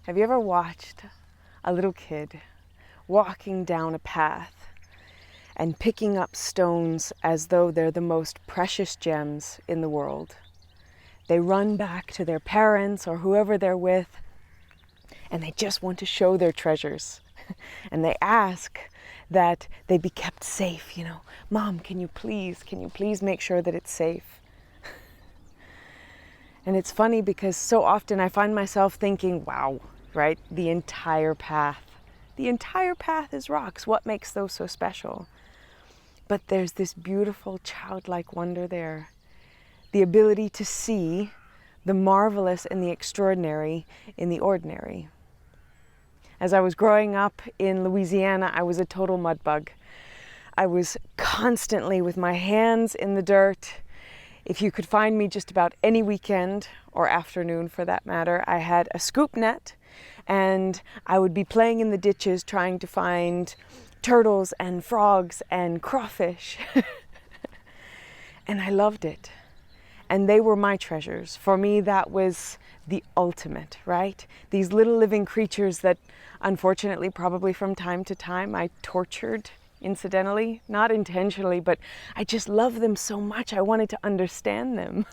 Have you ever watched a little kid walking down a path and picking up stones as though they're the most precious gems in the world? They run back to their parents or whoever they're with, and they just want to show their treasures. And they ask that they be kept safe, Mom, can you please make sure that it's safe? And it's funny because so often I find myself thinking, wow, right? The entire path is rocks. What makes those so special? But there's this beautiful childlike wonder there. The ability to see the marvelous and the extraordinary in the ordinary. As I was growing up in Louisiana, I was a total mudbug. I was constantly with my hands in the dirt. If you could find me just about any weekend, or afternoon for that matter, I had a scoop net and I would be playing in the ditches trying to find turtles and frogs and crawfish. And I loved it. And they were my treasures. For me, that was the ultimate, right? These little living creatures that unfortunately, probably from time to time, I tortured incidentally, not intentionally, but I just love them so much. I wanted to understand them.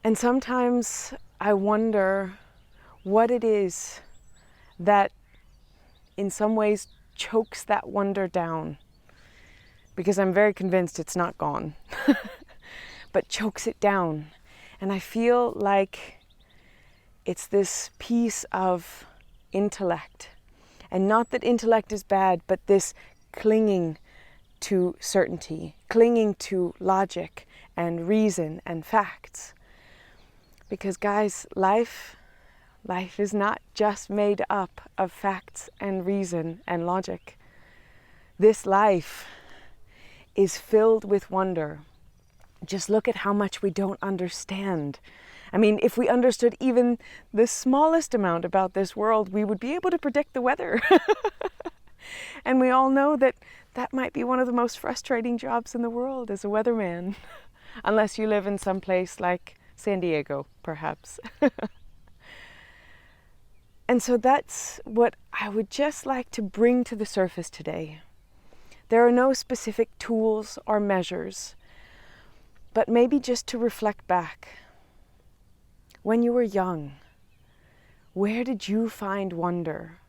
And sometimes I wonder what it is that in some ways chokes that wonder down, because I'm very convinced it's not gone, but chokes it down. And I feel like it's this piece of intellect. And not that intellect is bad, but this clinging to certainty, clinging to logic and reason and facts. Because guys, life is not just made up of facts and reason and logic. This life is filled with wonder. Just look at how much we don't understand. I mean, if we understood even the smallest amount about this world, we would be able to predict the weather. And we all know that that might be one of the most frustrating jobs in the world as a weatherman, unless you live in some place like San Diego, perhaps. And so that's what I would just like to bring to the surface today. There are no specific tools or measures, but maybe just to reflect back. When you were young, where did you find wonder?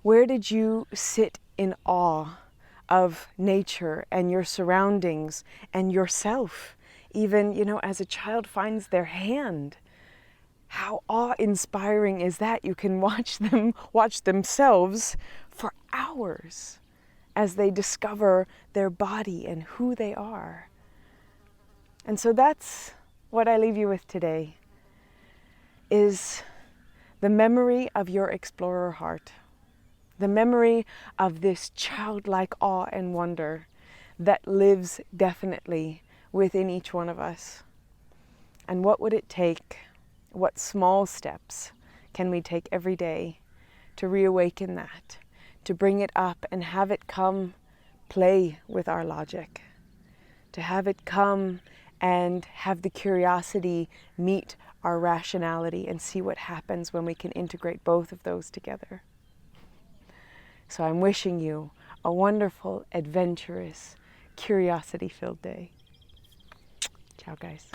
Where did you sit in awe of nature and your surroundings and yourself? Even, as a child finds their hand. How awe-inspiring is that? You can watch themselves for hours as they discover their body and who they are. And so that's what I leave you with today, is the memory of your explorer heart, the memory of this childlike awe and wonder that lives definitely within each one of us. And what would it take? What small steps can we take every day to reawaken that, to bring it up and have it come play with our logic, to have it come and have the curiosity meet our rationality and see what happens when we can integrate both of those together. So I'm wishing you a wonderful, adventurous, curiosity-filled day. Ciao, guys.